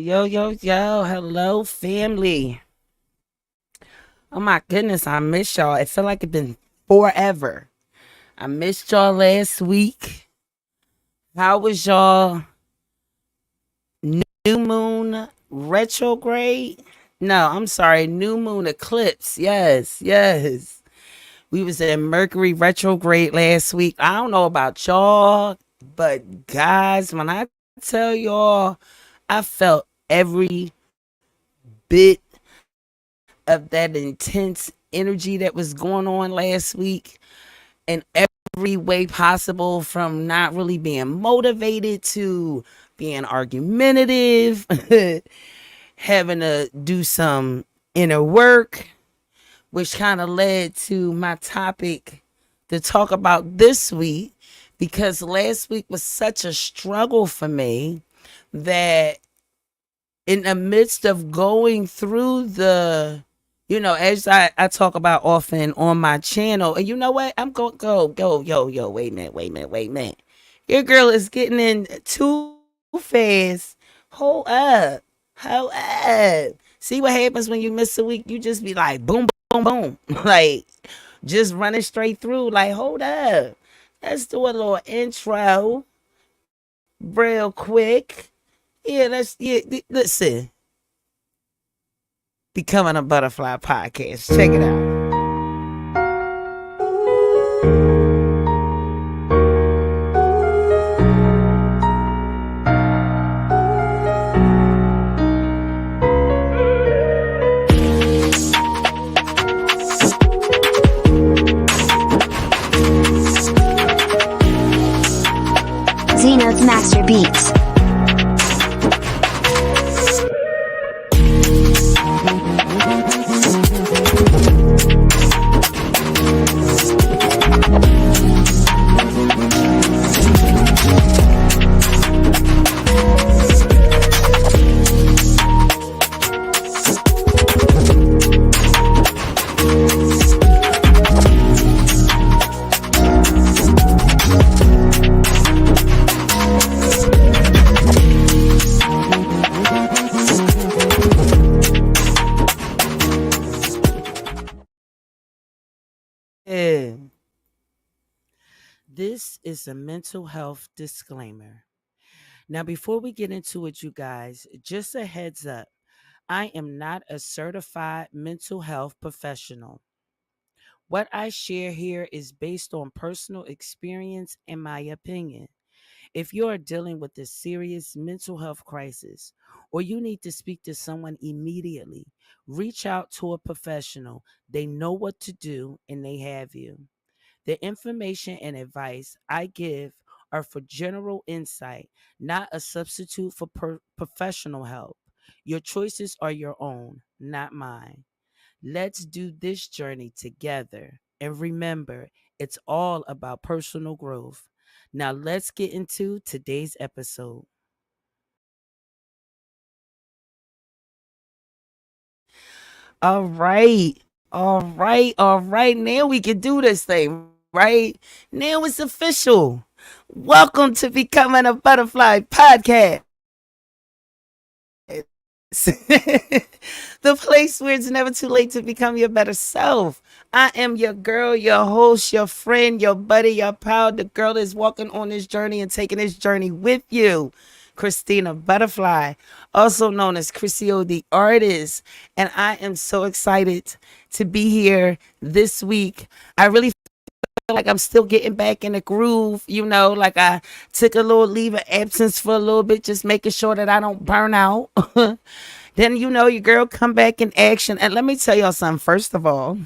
Yo, yo, yo. Hello, family. Oh my goodness, I miss y'all. It felt like it's been forever. I missed y'all last week. How was y'all new moon retrograde? No, I'm sorry, new moon eclipse. Yes, yes. We was in Mercury retrograde last week. I don't know about y'all, but guys, when I tell y'all, I felt every bit of that intense energy that was going on last week in every way possible, from not really being motivated to being argumentative, having to do some inner work, which kind of led to my topic to talk about this week, because last week was such a struggle for me that in the midst of going through as I talk about often on my channel, and you know what? I'm going go, yo, wait a minute. Your girl is getting in too fast. Hold up. Hold up. See what happens when you miss a week? You just be like boom, boom, boom. Like just running straight through. Like, hold up. Let's do a little intro real quick. Yeah, listen. Becoming a Butterfly podcast. Check it out. Zeno's Master Beats. Yeah. This is a mental health disclaimer. Now, before we get into it, you guys, just a heads up. I am not a certified mental health professional. What I share here is based on personal experience and my opinion. If you are dealing with a serious mental health crisis or you need to speak to someone immediately, reach out to a professional. They know what to do and they have you. The information and advice I give are for general insight, not a substitute for professional help. Your choices are your own, not mine. Let's do this journey together. And remember, it's all about personal growth. Now, let's get into today's episode. All right. All right. Now we can do this thing, right? Now it's official. Welcome to Becoming a Butterfly podcast. The place where it's never too late to become your better self. I am your girl, your host, your friend, your buddy, your pal, the girl that's walking on this journey and taking this journey with you. Christina Butterfly, also known as Chrisio the Artist. And I am so excited to be here this week. I really feel like I'm still getting back in the groove, like I took a little leave of absence for a little bit, just making sure that I don't burn out. Then your girl come back in action. And let me tell y'all something. First of all,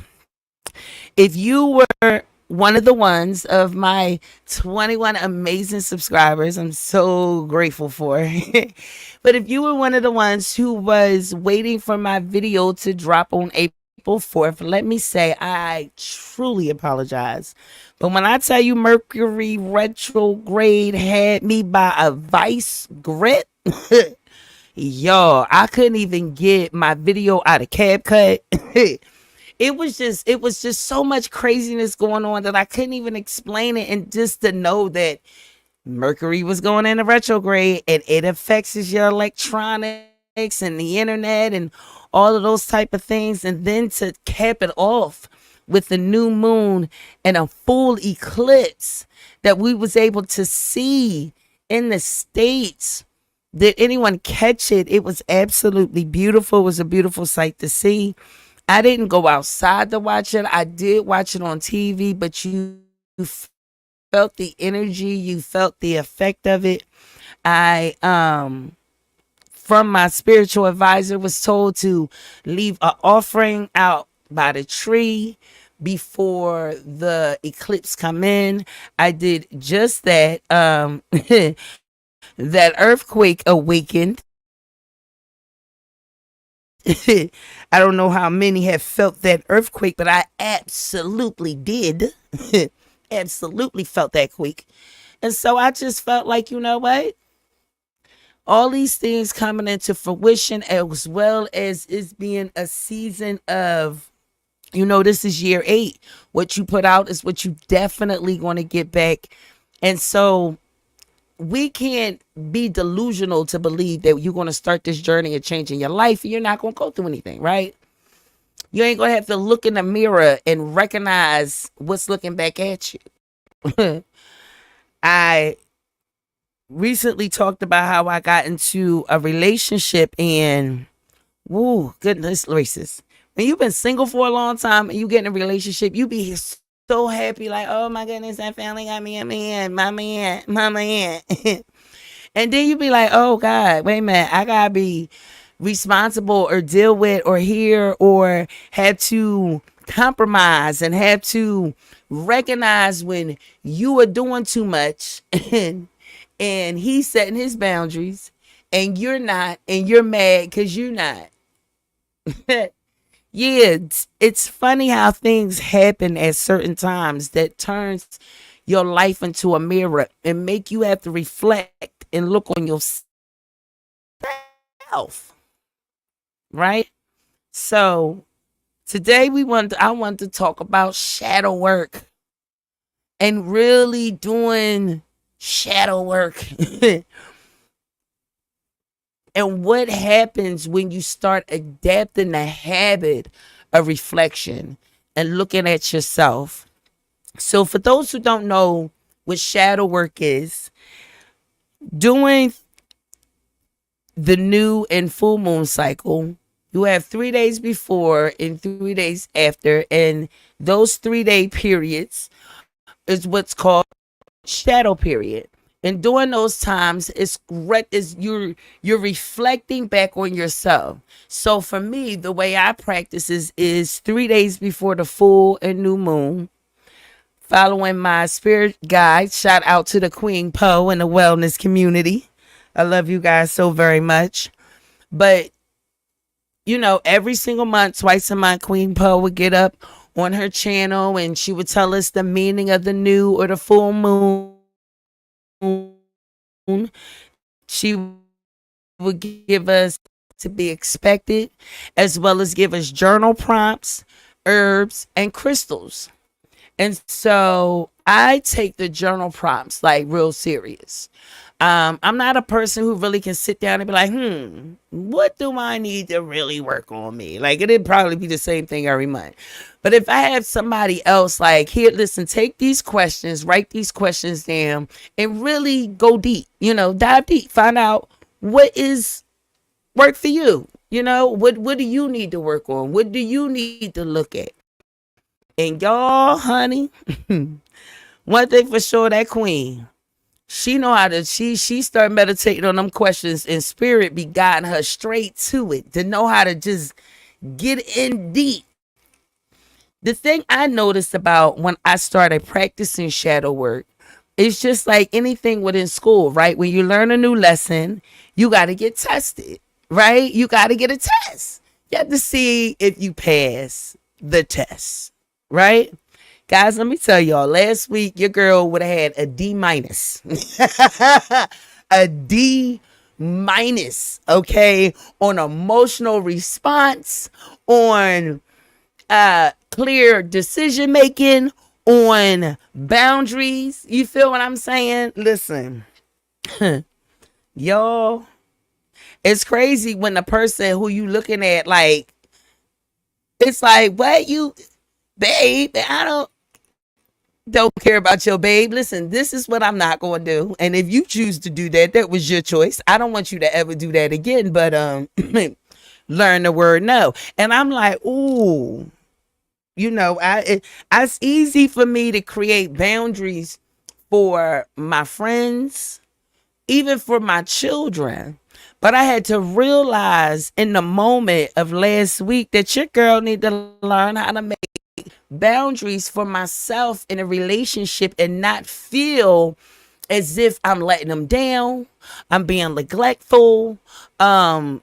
if you were one of the ones of my 21 amazing subscribers, I'm so grateful for. But if you were one of the ones who was waiting for my video to drop on April 4th, let me say I truly apologize. But when I tell you Mercury retrograde had me by a vice grip, yo, I couldn't even get my video out of CapCut. It was just so much craziness going on that I couldn't even explain it. And just to know that Mercury was going into retrograde and it affects your electronics and the internet and all of those type of things, and then to cap it off with the new moon and a full eclipse that we was able to see in the States. Did anyone catch it? It was absolutely beautiful. It was a beautiful sight to see. I didn't go outside to watch it. I did watch it on TV, but you felt the energy, you felt the effect of it. I from my spiritual advisor was told to leave an offering out by the tree before the eclipse come in. I did just that. That earthquake awakened. I don't know how many have felt that earthquake, but I absolutely did. Absolutely felt that quake. And so I just felt like, you know what? All these things coming into fruition, as well as it's being a season of, this is year 8. What you put out is what you definitely going to get back. And so we can't be delusional to believe that you're going to start this journey of changing your life and you're not going to go through anything, right? You ain't going to have to look in the mirror and recognize what's looking back at you. I recently talked about how I got into a relationship, and woo, goodness gracious. When you've been single for a long time and you get in a relationship, you be so happy, like, oh my goodness, I finally got me a man, my man, my man. And then you be like, oh God, wait a minute, I gotta be responsible or deal with or hear or have to compromise and have to recognize when you are doing too much and he's setting his boundaries and you're not, and you're mad because you're not. Yeah, it's funny how things happen at certain times that turns your life into a mirror and make you have to reflect and look on yourself, right? So today I want to talk about shadow work and really doing shadow work. And what happens when you start adapting the habit of reflection and looking at yourself. So for those who don't know what shadow work is, during the new and full moon cycle, you have 3 days before and 3 days after, and those 3-day periods is what's called shadow period. And during those times, is you're reflecting back on yourself. So for me, the way I practice is 3 days before the full and new moon, following my spirit guide. Shout out to the Queen Poe and the wellness community. I love you guys so very much. But every single month, twice a month, Queen Poe would get up on her channel and she would tell us the meaning of the new or the full moon. She would give us to be expected, as well as give us journal prompts, herbs, and crystals. And so I take the journal prompts like real serious. I'm not a person who really can sit down and be like, what do I need to really work on me? Like, it'd probably be the same thing every month. But if I have somebody else like, here, listen, take these questions, write these questions down, and really go deep, dive deep, find out what is work for you. What do you need to work on? What do you need to look at? And y'all, honey, one thing for sure, that queen, she know how to, she start meditating on them questions, and spirit be guiding her straight to it, to know how to just get in deep. The thing I noticed about when I started practicing shadow work, it's just like anything within school, right? When you learn a new lesson, you got to get tested, right? You got to get a test. You have to see if you pass the test, right? Guys, let me tell y'all, last week, your girl would have had a D minus. A D minus, okay? On emotional response, on clear decision making, on boundaries. You feel what I'm saying? Listen, y'all, It's crazy when the person who you looking at, like, it's like, what you, babe, I don't care about your babe. Listen, this is what I'm not going to do. And if you choose to do that, that was your choice. I don't want you to ever do that again, but learn the word no. And I'm like, ooh, it's easy for me to create boundaries for my friends, even for my children. But I had to realize in the moment of last week that your girl need to learn how to make boundaries for myself in a relationship and not feel as if I'm letting them down. I'm being neglectful. Um,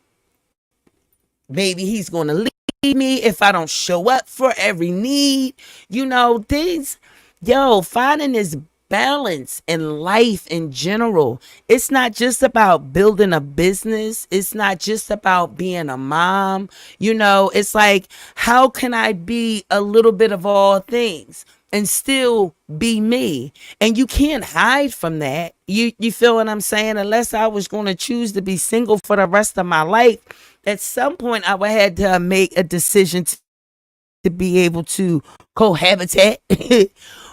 Maybe he's going to leave me if I don't show up for every need. Finding this balance in life in general. It's not just about building a business. It's not just about being a mom. It's like, how can I be a little bit of all things and still be me? And you can't hide from that. You feel what I'm saying? Unless I was going to choose to be single for the rest of my life, at some point I would have to make a decision to be able to cohabitate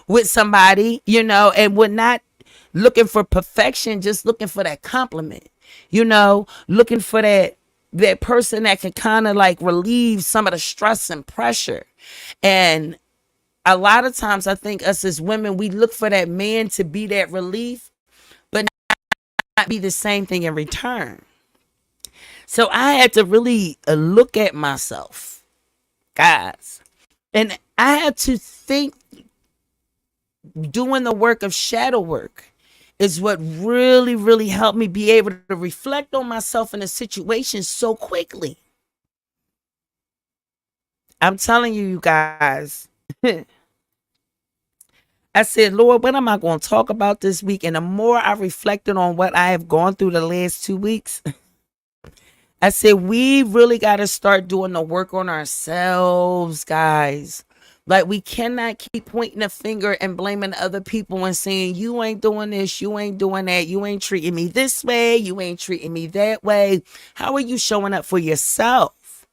with somebody, and we're not looking for perfection, just looking for that compliment, looking for that person that can kind of like relieve some of the stress and pressure. And a lot of times I think us as women, we look for that man to be that relief, but not be the same thing in return. So I had to really look at myself, guys. And I had to think, doing the work of shadow work is what really, really helped me be able to reflect on myself in a situation so quickly. I'm telling you guys. I said, Lord, what am I going to talk about this week? And the more I reflected on what I have gone through the last 2 weeks, I said, we really got to start doing the work on ourselves, guys. Like, we cannot keep pointing a finger and blaming other people and saying, you ain't doing this, you ain't doing that, you ain't treating me this way, you ain't treating me that way. How are you showing up for yourself?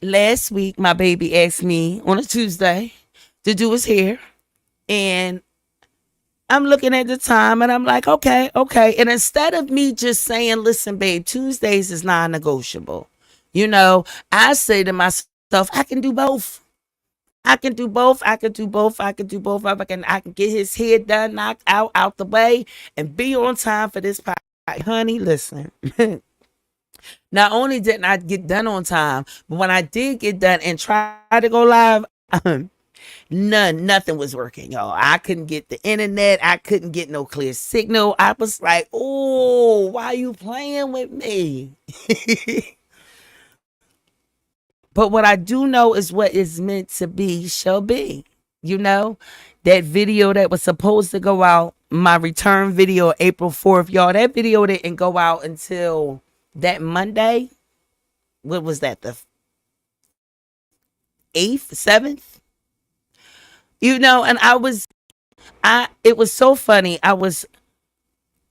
Last week, my baby asked me on a Tuesday to do his hair. And I'm looking at the time and I'm like, okay. And instead of me just saying, listen, babe, Tuesdays is non-negotiable. I say to myself, I can do both. I can do both. I can do both. I can do both. I can get his head done, knocked out the way, and be on time for this party. Honey, listen. Not only didn't I get done on time, but when I did get done and try to go live, nothing was working, y'all. I couldn't get the internet. I couldn't get no clear signal. I was like, oh, why are you playing with me? But what I do know is what is meant to be shall be. That video that was supposed to go out, my return video, April 4th, y'all, that video didn't go out until that Monday. What was that? The 8th, 7th? And it was so funny. I was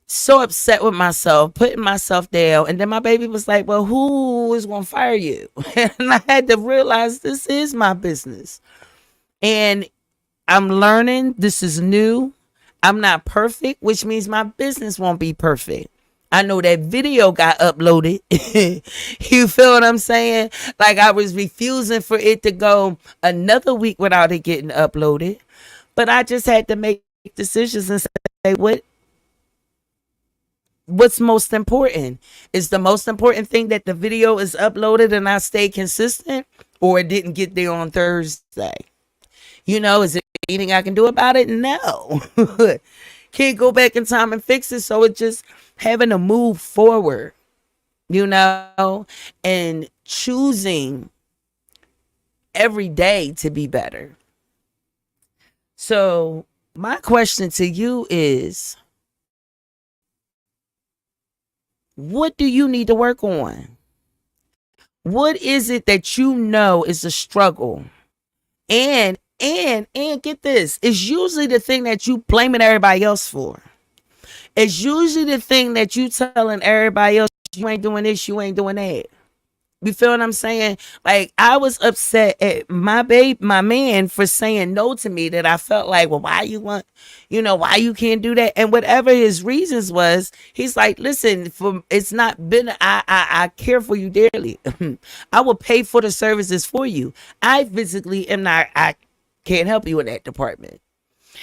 so upset with myself, putting myself down. And then my baby was like, well, who is going to fire you? And I had to realize this is my business. And I'm learning. This is new. I'm not perfect, which means my business won't be perfect. I know that video got uploaded. You feel what I'm saying? Like, I was refusing for it to go another week without it getting uploaded. But I just had to make decisions and say, what's most important? Is the most important thing that the video is uploaded and I stay consistent, or it didn't get there on Thursday? Is there anything I can do about it? No. Can't go back in time and fix it. So it's just having to move forward, and choosing every day to be better. So my question to you is, what do you need to work on? What is it that is a struggle? And get this, it's usually the thing that you blaming everybody else for. It's usually the thing that you telling everybody else, you ain't doing this, you ain't doing that. You feel what I'm saying? Like, I was upset at my man for saying no to me, that I felt like, well, why you want, why you can't do that? And whatever his reasons was, he's like, listen, for it's not been, I care for you dearly. I will pay for the services for you. I physically am not, I can't help you in that department.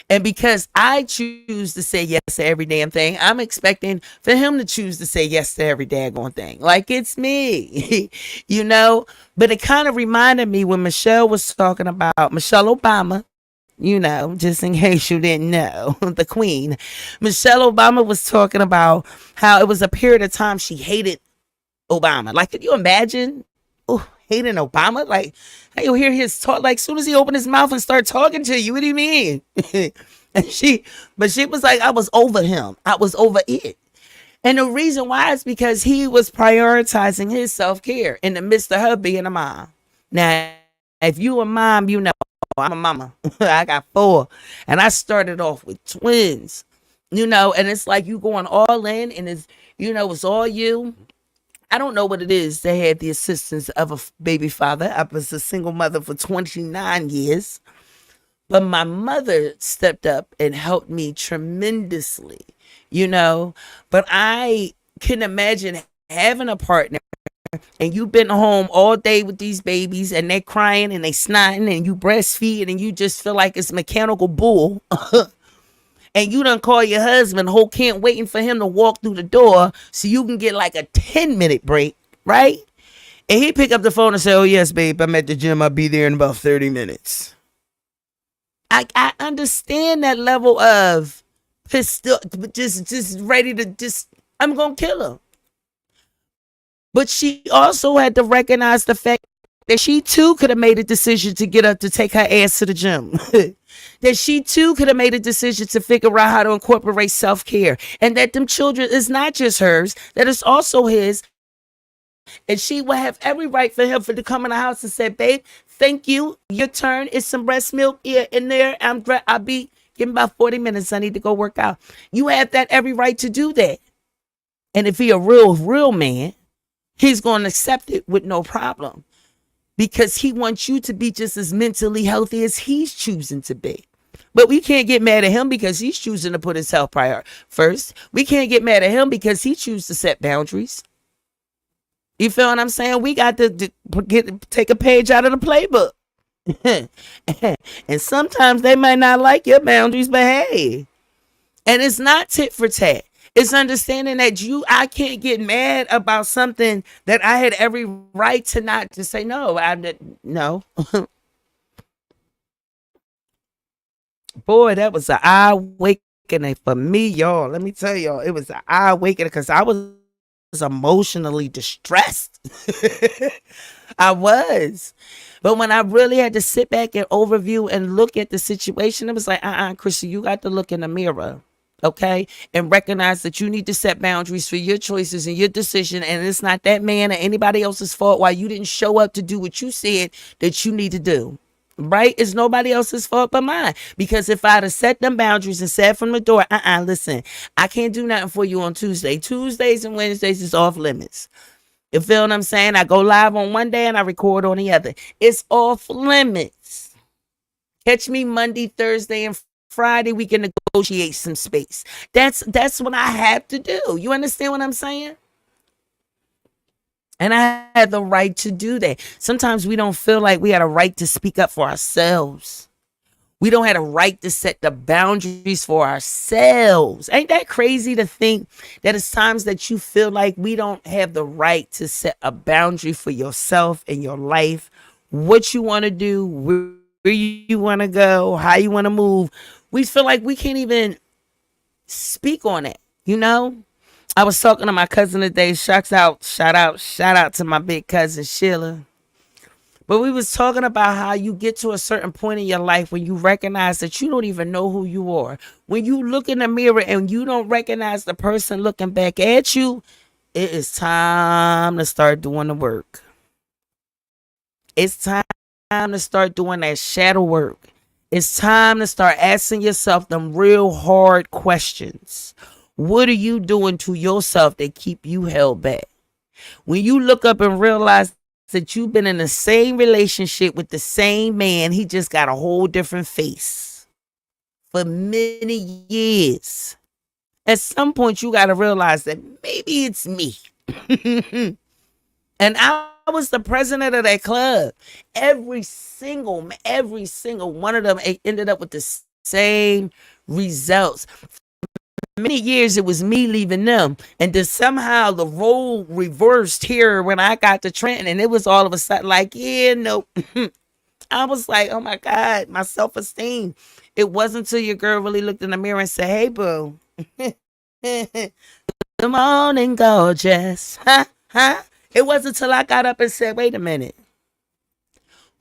And because I choose to say yes to every damn thing, I'm expecting for him to choose to say yes to every daggone thing. Like, it's me, you know? But it kind of reminded me when Michelle was talking about Michelle Obama, just in case you didn't know, the queen. Michelle Obama was talking about how it was a period of time she hated Obama. Like, could you imagine? Oh, hating Obama? Like, you'll hear his talk. Like, soon as he opened his mouth and start talking to you, what do you mean? and but she was like, I was over him. I was over it. And the reason why is because he was prioritizing his self care in the midst of her being a mom. Now, if you a mom, I'm a mama. I got 4, and I started off with twins. And it's like you going all in, and it's all you. I don't know what it is. They had the assistance of a baby father. I was a single mother for 29 years. But my mother stepped up and helped me tremendously. But I can imagine having a partner and you've been home all day with these babies and they're crying and they snotting and you breastfeed and you just feel like it's mechanical bull. And you done call your husband, whole can't waiting for him to walk through the door so you can get like a 10-minute break, right? And he pick up the phone and say, oh, yes, babe, I'm at the gym. I'll be there in about 30 minutes. I understand that level of pistol, just ready to I'm going to kill her. But she also had to recognize the fact that she too could have made a decision to get up to take her ass to the gym. That she too could have made a decision to figure out how to incorporate self-care. And that them children is not just hers, that it's also his. And she will have every right for him to come in the house and say, babe, thank you. Your turn. It's some breast milk here in there. I'll be give about 40 minutes. I need to go work out. You have that every right to do that. And if he a real man, he's going to accept it with no problem. Because he wants you to be just as mentally healthy as he's choosing to be. But we can't get mad at him because he's choosing to put his health priority first. We can't get mad at him because he chooses to set boundaries. You feel what I'm saying? We got to take a page out of the playbook. And sometimes they might not like your boundaries, but hey. And it's not tit for tat. It's understanding that I can't get mad about something that I had every right to not to say no. No. Boy, that was an eye awakening for me, y'all. Let me tell y'all, it was an eye awakening because I was emotionally distressed. I was. But when I really had to sit back and overview and look at the situation, it was like, Chrissy, you got to look in the mirror. Okay, and recognize that you need to set boundaries for your choices and your decision, and it's not that man or anybody else's fault why you didn't show up to do what you said that you need to do. Right? It's nobody else's fault but mine. Because if I'd have set them boundaries and said from the door, listen, I can't do nothing for you on Tuesday. Tuesdays and Wednesdays is off limits. You feel what I'm saying? I go live on one day and I record on the other. It's off limits. Catch me Monday, Thursday, and Friday. We can negotiate some space. That's what I have to do. You understand what I'm saying? And I had the right to do that. Sometimes we don't feel like we had a right to speak up for ourselves. We don't have a right to set the boundaries for ourselves. Ain't that crazy to think that it's times that you feel like we don't have the right to set a boundary for yourself and your life, what you want to do, where you want to go, how you want to move. We feel like we can't even speak on it, I was talking to my cousin today. Shout out to my big cousin Sheila. But we was talking about how you get to a certain point in your life when you recognize that you don't even know who you are. When you look in the mirror and you don't recognize the person looking back at you, it is time to start doing the work. It's time to start doing that shadow work. It's time to start asking yourself them real hard questions. What are you doing to yourself that keep you held back? When you look up and realize that you've been in the same relationship with the same man, he just got a whole different face for many years. At some point, you got to realize that maybe it's me. And I was the president of that club. Every single one of them ended up with the same results. Many years it was me leaving them, and then somehow the role reversed here when I got to Trenton, and it was all of a sudden like, yeah, no. I was like, oh my God, my self-esteem. It wasn't until your girl really looked in the mirror and said, hey, boo. Good morning, gorgeous. Huh? Huh? It wasn't until I got up and said, wait a minute.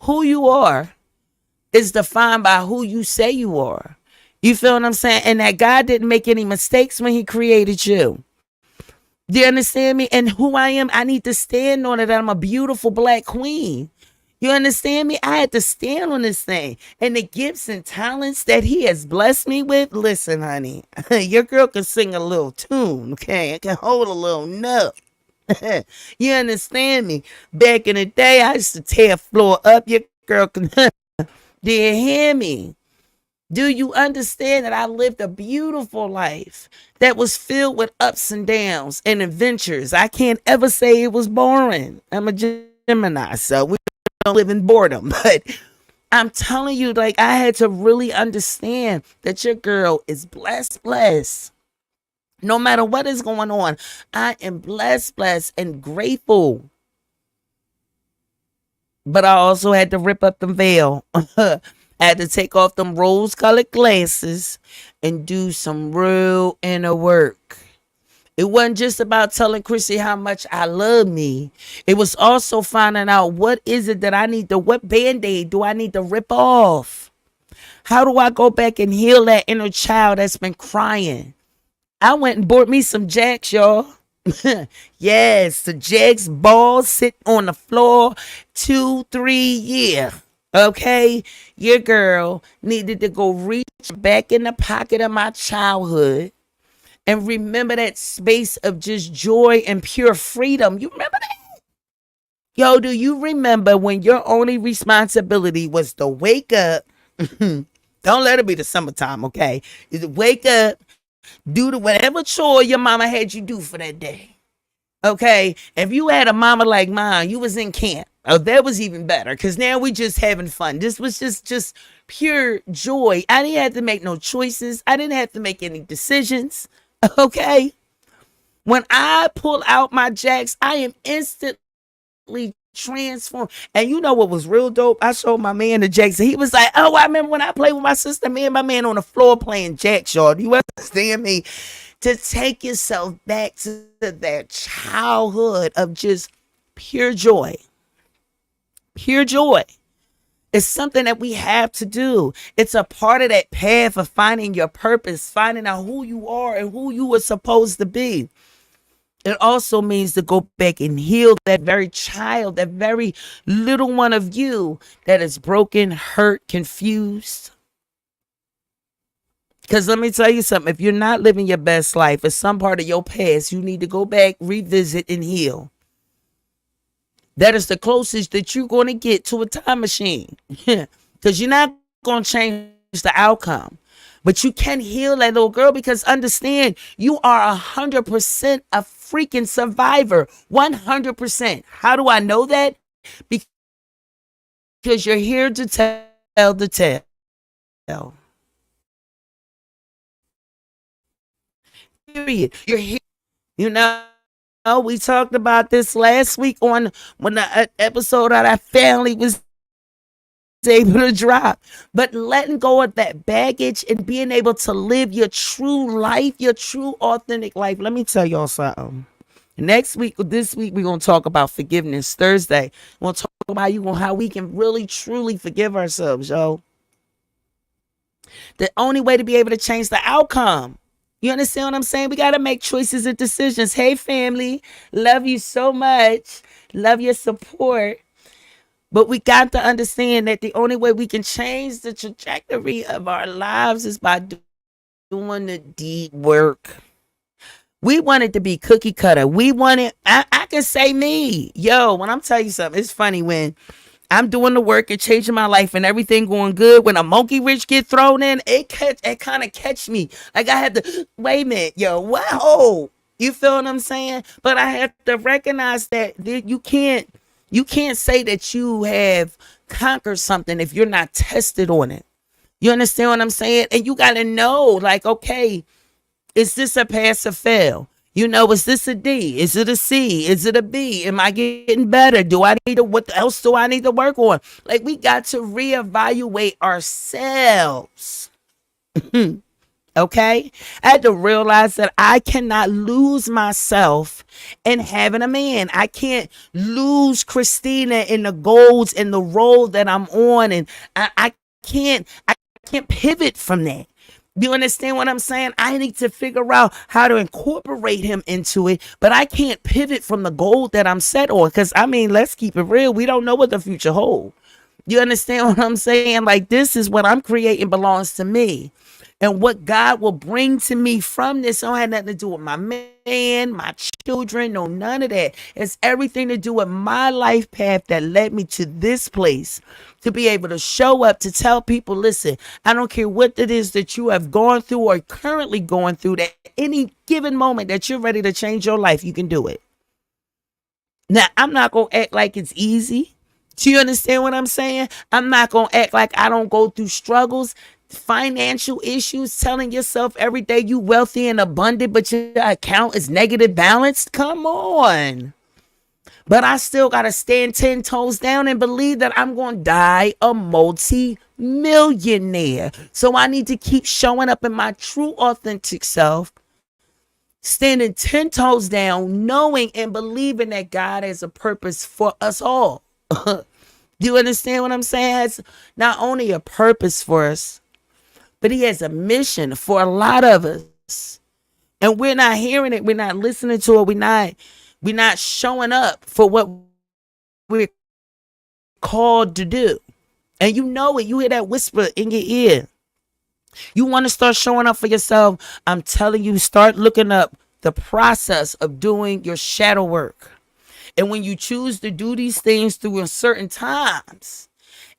Who you are is defined by who you say you are. You feel what I'm saying? And that God didn't make any mistakes when he created you. Do you understand me? And who I am, I need to stand on it that I'm a beautiful black queen. You understand me? I had to stand on this thing. And the gifts and talents that he has blessed me with, listen, honey, your girl can sing a little tune, okay? I can hold a little note. You understand me? Back in the day, I used to tear floor up. Your girl can. Do you hear me? Do you understand that I lived a beautiful life that was filled with ups and downs and adventures? I can't ever say it was boring. I'm a Gemini, so we don't live in boredom. But I'm telling you, like, I had to really understand that your girl is blessed. No matter what is going on, I am blessed, and grateful. But I also had to rip up the veil. I had to take off them rose-colored glasses and do some real inner work. It wasn't just about telling Chrissy how much I love me. It was also finding out what is it that I need to, what band-aid do I need to rip off? How do I go back and heal that inner child that's been crying? I went and bought me some Jacks, y'all. Yes, the Jacks balls sit on the floor 2-3 years. Okay, your girl needed to go reach back in the pocket of my childhood and remember that space of just joy and pure freedom. You remember that? Yo, do you remember when your only responsibility was to wake up? Don't let it be the summertime, okay? Is to wake up, do the whatever chore your mama had you do for that day. Okay, if you had a mama like mine, you was in camp. Oh, that was even better because now we just having fun. This was just pure joy. I didn't have to make no choices. I didn't have to make any decisions. Okay, when I pull out my Jacks, I am instantly transformed. And you know what was real dope? I showed my man the Jacks, and he was like, "Oh, I remember when I played with my sister. Me and my man on the floor playing Jacks, y'all. Do you understand me?" To take yourself back to that childhood of just pure joy. Pure joy. It's something that we have to do. It's a part of that path of finding your purpose, finding out who you are and who you were supposed to be. It also means to go back and heal that very child, that very little one of you that is broken, hurt, confused. Because let me tell you something. If you're not living your best life, it's some part of your past, you need to go back, revisit, and heal. That is the closest that you're going to get to a time machine. Because you're not going to change the outcome. But you can heal that little girl because understand, you are 100% a freaking survivor. 100%. How do I know that? Because you're here to tell the tale. Period. You're here. You know, we talked about this last week on when the episode of our family was able to drop. But letting go of that baggage and being able to live your true life, your true authentic life. Let me tell y'all something. This week, we're going to talk about forgiveness. Thursday, we're going to talk about how we can really, truly forgive ourselves, yo. The only way to be able to change the outcome. You understand what I'm saying? We got to make choices and decisions. Hey, family, love you so much. Love your support. But we got to understand that the only way we can change the trajectory of our lives is by doing the deep work. We want it to be cookie cutter. We want it. I can say me. Yo, when I'm telling you something, it's funny when I'm doing the work and changing my life and everything going good. When a monkey wrench get thrown in, it kind of catch me. Like I had to wait a minute, yo, wow. You feel what I'm saying? But I have to recognize that you can't say that you have conquered something if you're not tested on it. You understand what I'm saying? And you got to know, like, okay, is this a pass or fail? Is this a D? Is it a C? Is it a B? Am I getting better? What else do I need to work on? Like, we got to reevaluate ourselves. Okay? I had to realize that I cannot lose myself in having a man. I can't lose Christina in the goals and the role that I'm on. And I can't pivot from that. You understand what I'm saying? I need to figure out how to incorporate him into it, but I can't pivot from the goal that I'm set on. Because, I mean, let's keep it real. We don't know what the future holds. You understand what I'm saying? Like, this is what I'm creating belongs to me. And what God will bring to me from this don't have nothing to do with my man, my children, no, none of that. It's everything to do with my life path that led me to this place to be able to show up to tell people, listen, I don't care what it is that you have gone through or currently going through, that any given moment that you're ready to change your life, you can do it. Now, I'm not going to act like it's easy. Do you understand what I'm saying? I'm not going to act like I don't go through struggles, financial issues, telling yourself every day you wealthy and abundant, but your account is negative balanced. Come on. But I still got to stand 10 toes down and believe that I'm going to die a multi-millionaire. So I need to keep showing up in my true authentic self, standing 10 toes down, knowing and believing that God has a purpose for us all. Do you understand what I'm saying? Has not only a purpose for us, but he has a mission for a lot of us. And we're not hearing it. We're not listening to it. We're not showing up for what we're called to do. And you know it. You hear that whisper in your ear. You want to start showing up for yourself. I'm telling you, start looking up the process of doing your shadow work. And when you choose to do these things through certain times,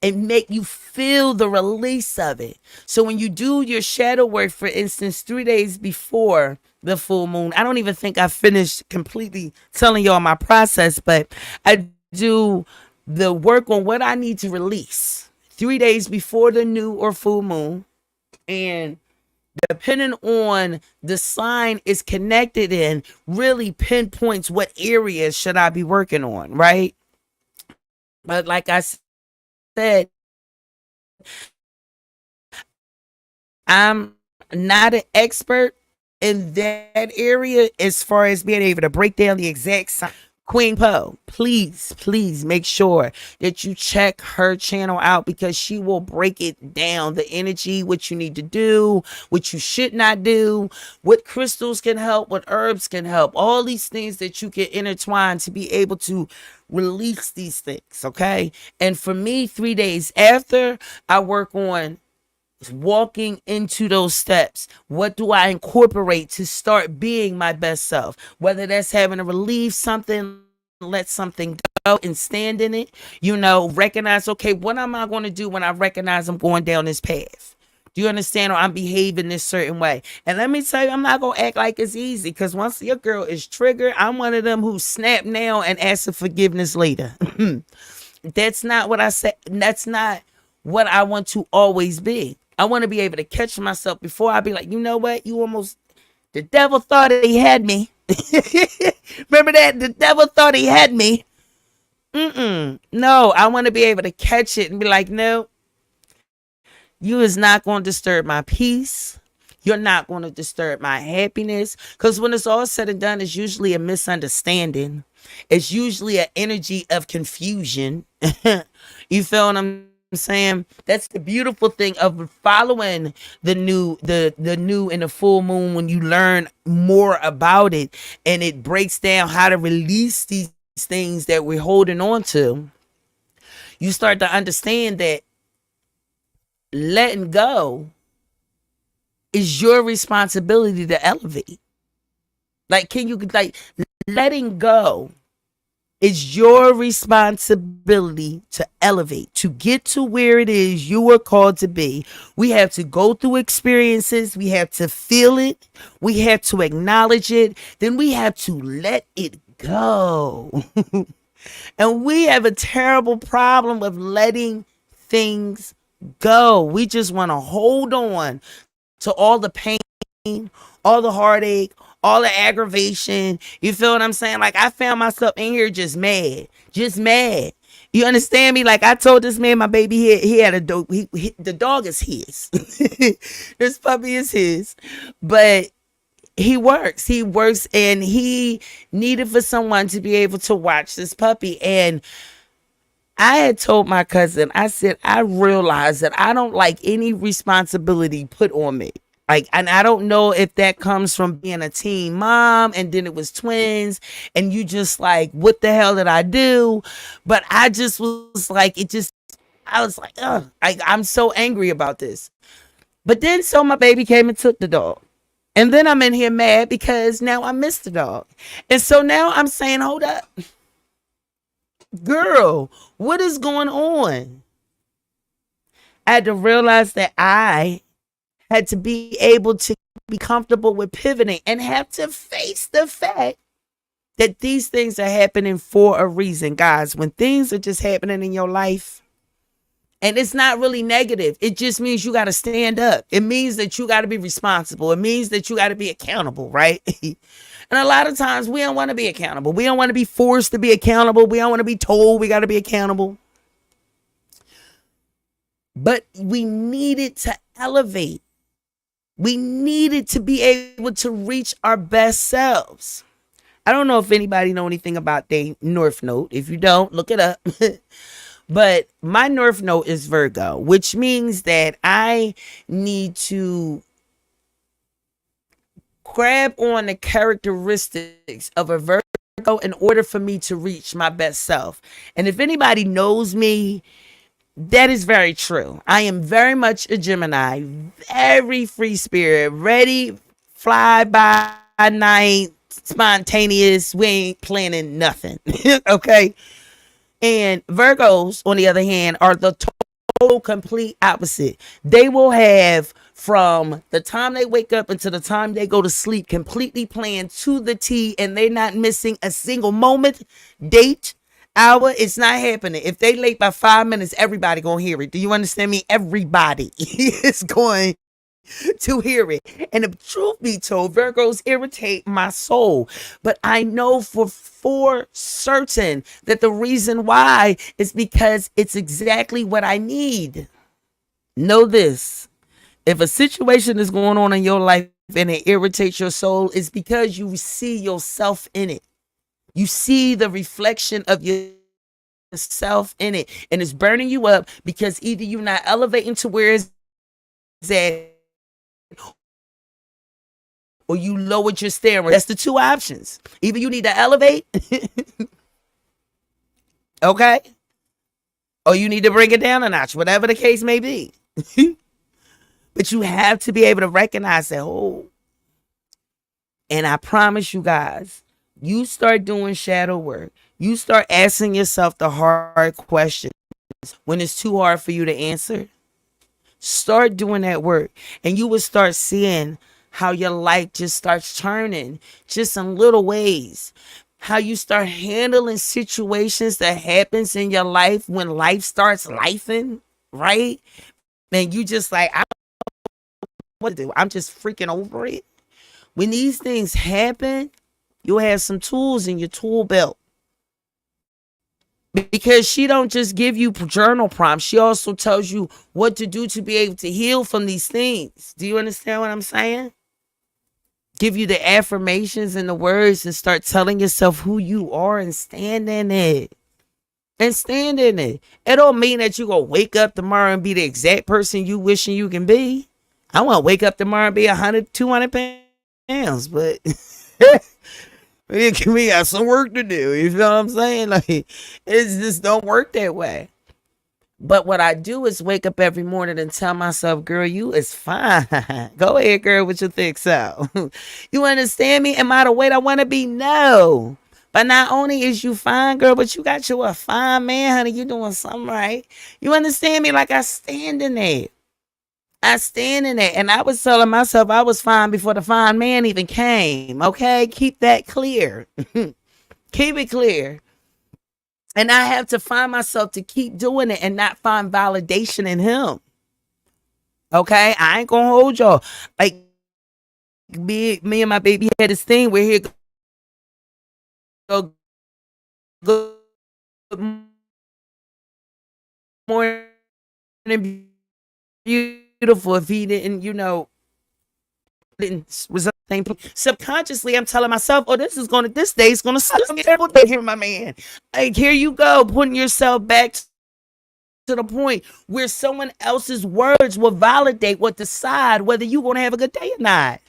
it make you feel the release of it. So when you do your shadow work, for instance, 3 days before the full moon, I don't even think I finished completely telling y'all my process, but I do the work on what I need to release 3 days before the new or full moon. And depending on the sign is connected in, really pinpoints what areas should I be working on, right? But like I said, I'm not an expert in that area as far as being able to break down the exact sign. Queen Poe, please make sure that you check her channel out, because she will break it down, the energy, what you need to do, what you should not do, what crystals can help, what herbs can help, all these things that you can intertwine to be able to release these things. Okay. And for me, 3 days after, I work on walking into those steps. What do I incorporate to start being my best self? Whether that's having to relieve something, let something go and stand in it, recognize, okay, what am I going to do when I recognize I'm going down this path? Do you understand? Or I'm behaving this certain way. And let me tell you, I'm not going to act like it's easy, because once your girl is triggered, I'm one of them who snap now and ask for forgiveness later. That's not what I said. That's not what I want to always be. I want to be able to catch myself before I be like, you know what? The devil thought he had me. Remember that? The devil thought he had me. No, I want to be able to catch it and be like, no, you is not going to disturb my peace. You're not going to disturb my happiness. Because when it's all said and done, it's usually a misunderstanding. It's usually an energy of confusion. You feel what I'm saying? That's the beautiful thing of following the new and the full moon, when you learn more about it and it breaks down how to release these things that we're holding on to. You start to understand that letting go is your responsibility to elevate. Like, can you, like, letting go is your responsibility to elevate, to get to where it is you were called to be. We have to go through experiences. We have to feel it. We have to acknowledge it. Then we have to let it go. And we have a terrible problem with letting things go. We just want to hold on to all the pain, all the heartache, all the aggravation. You feel what I'm saying? Like, I found myself in here just mad, just mad. You understand me? Like, I told this man, my baby, he had a dog. The dog is his. This puppy is his, but he works. He works, and he needed for someone to be able to watch this puppy. And I had told my cousin, I said, I realized that I don't like any responsibility put on me. Like, and I don't know if that comes from being a teen mom and then it was twins and you just like, what the hell did I do? But I just was like, I was like, ugh, I'm so angry about this. But then so my baby came and took the dog. And then I'm in here mad because now I missed the dog. And so now I'm saying, hold up. Girl, what is going on? I had to realize that I had to be able to be comfortable with pivoting and have to face the fact that these things are happening for a reason. Guys, when things are just happening in your life, and it's not really negative, it just means you got to stand up. It means that you got to be responsible. It means that you got to be accountable, right? And a lot of times we don't want to be accountable. We don't want to be forced to be accountable. We don't want to be told we got to be accountable. But we needed to elevate. We needed to be able to reach our best selves. I don't know if anybody know anything about their North Node. If you don't, look it up. But my North Node is Virgo, which means that I need to grab on the characteristics of a Virgo in order for me to reach my best self. And if anybody knows me, that is very true. I am very much a Gemini, very free spirit, ready, fly by night, spontaneous. We ain't planning nothing. Okay. And Virgos, on the other hand, are the total complete opposite. They will have from the time they wake up until the time they go to sleep completely planned to the T, and they're not missing a single moment, date, hour. It's not happening. If they late by 5 minutes, everybody gonna hear it. Do you understand me? Everybody is going to hear it. And if truth be told, Virgos irritate my soul. But I know for certain that the reason why is because it's exactly what I need. Know this. If a situation is going on in your life and it irritates your soul, it's because you see yourself in it. You see the reflection of yourself in it, and it's burning you up because either you're not elevating to where it's at, or you lowered your standard. That's the two options. Either you need to elevate, okay, or you need to bring it down a notch, whatever the case may be. But you have to be able to recognize that, oh, and I promise you guys, you start doing shadow work. You start asking yourself the hard questions when it's too hard for you to answer. Start doing that work, and you will start seeing how your life just starts turning just in little ways. How you start handling situations that happens in your life when life starts lifing, right? And you just like, I don't know what to do. I'm just freaking over it. When these things happen, you'll have some tools in your tool belt. Because she don't just give you journal prompts. She also tells you what to do to be able to heal from these things. Do you understand what I'm saying? Give you the affirmations and the words and start telling yourself who you are and stand in it. And stand in it. It don't mean that you're going to wake up tomorrow and be the exact person you wishing you can be. I want to wake up tomorrow and be 100, 200 pounds, but we got some work to do. You feel what I'm saying? Like, it just don't work that way. But what I do is wake up every morning and tell myself, girl, you is fine. Go ahead, girl, what you think so? You understand me? Am I the weight I want to be? No. But not only is you fine, girl, but you got you a fine man, honey. You doing something right. You understand me? Like I stand in that. I stand in it. And I was telling myself I was fine before the fine man even came. Okay? Keep that clear. Keep it clear. And I have to find myself to keep doing it and not find validation in him. Okay? I ain't gonna hold y'all. Like me and my baby had this thing where he go good morning beautiful if he didn't, didn't result in the same. Subconsciously I'm telling myself, oh, this day's gonna suck. I'm terrible day here, my man. Like, here you go, putting yourself back to the point where someone else's words will validate what decide whether you're gonna have a good day or not.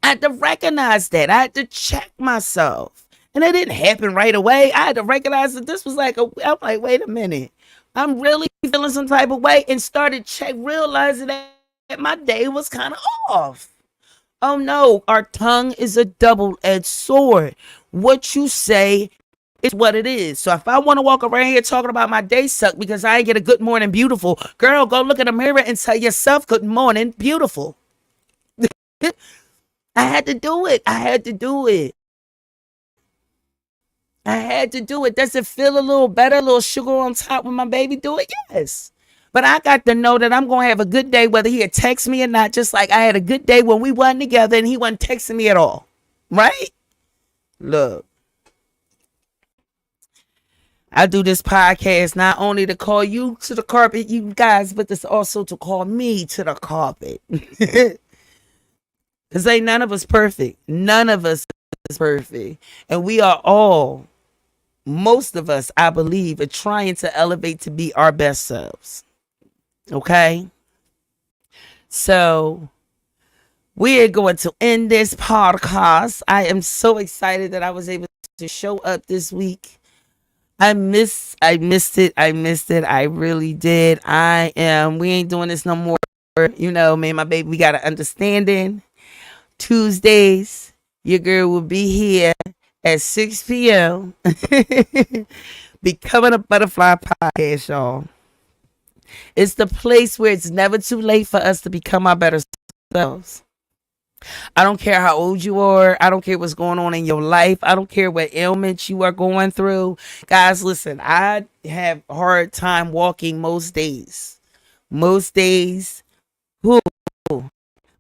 I had to recognize that. I had to check myself. And it didn't happen right away. I had to recognize that this was I'm like, wait a minute. I'm really feeling some type of way, and started realizing that my day was kind of off. Oh no, our tongue is a double-edged sword. What you say is what it is. So if I want to walk around here talking about my day suck because I ain't get a good morning beautiful, girl, go look in the mirror and tell yourself good morning beautiful. I had to do it. I had to do it. I had to do it. Does it feel a little better, a little sugar on top when my baby do it? Yes. But I got to know that I'm going to have a good day whether he had text me or not, just like I had a good day when we wasn't together and he wasn't texting me at all. Right? Look. I do this podcast not only to call you to the carpet, you guys, but this also to call me to the carpet. Because ain't none of us perfect. None of us is perfect. And we are all, most of us, I believe, are trying to elevate to be our best selves. Okay? So we are going to end this podcast. I am so excited that I was able to show up this week. I missed it. I really did. We ain't doing this no more. Me and my baby, we got an understanding. Tuesdays, your girl will be here at 6 p.m. Becoming a Butterfly Podcast, y'all. It's the place where it's never too late for us to become our better selves. I don't care how old you are. I don't care what's going on in your life. I don't care what ailments you are going through. Guys, listen, I have a hard time walking most days. Most days. Whew.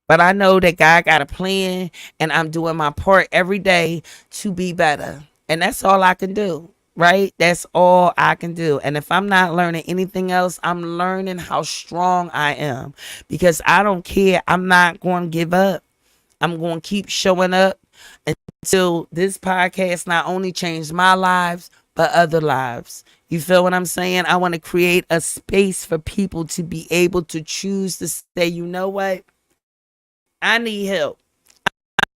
But I know that God got a plan, and I'm doing my part every day to be better. And that's all I can do, right? That's all I can do. And if I'm not learning anything else, I'm learning how strong I am, because I don't care. I'm not going to give up. I'm going to keep showing up until this podcast not only changed my lives, but other lives. You feel what I'm saying? I want to create a space for people to be able to choose to say, you know what? I need help.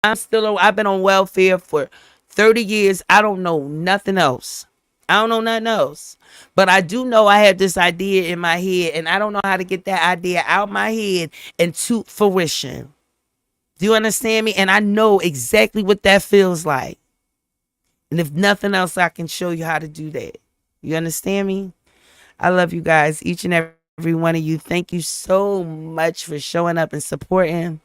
I've been on welfare for 30 years. I don't know nothing else. I don't know nothing else. But I do know I have this idea in my head, and I don't know how to get that idea out my head into fruition. Do you understand me? And I know exactly what that feels like. And if nothing else, I can show you how to do that. You understand me? I love you guys, each and every one of you. Thank you so much for showing up and supporting.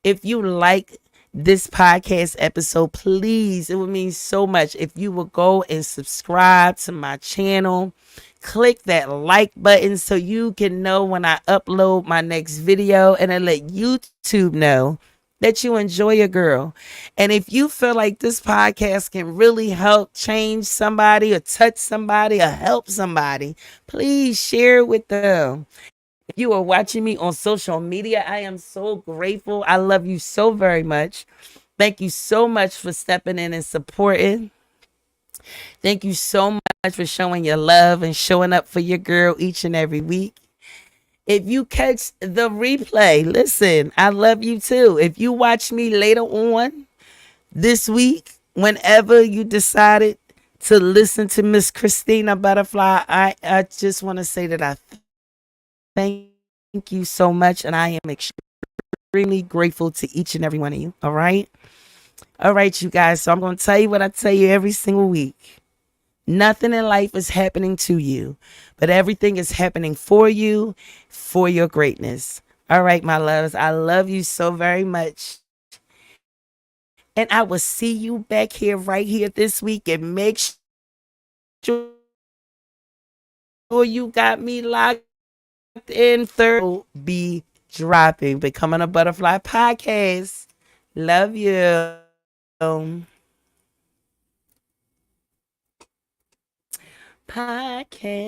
If you like this podcast episode, please, it would mean so much if you would go and subscribe to my channel. Click that like button so you can know when I upload my next video, and then let YouTube know that you enjoy your girl. And if you feel like this podcast can really help change somebody or touch somebody or help somebody, please share it with them. If you are watching me on social media, I am so grateful. I love you so very much. Thank you so much for stepping in and supporting. Thank you so much for showing your love and showing up for your girl each and every week. If you catch the replay, listen, I love you too. If you watch me later on this week, whenever you decided to listen to Miss Christina Butterfly. I just want to say that I thank you so much, and I am extremely grateful to each and every one of you. All right. All right, you guys. So I'm going to tell you what I tell you every single week. Nothing in life is happening to you, but everything is happening for you, for your greatness. All right, my loves. I love you so very much. And I will see you back here, right here this week. And make sure you got me locked in. Third be dropping. Becoming a Butterfly podcast. Love you. Podcast.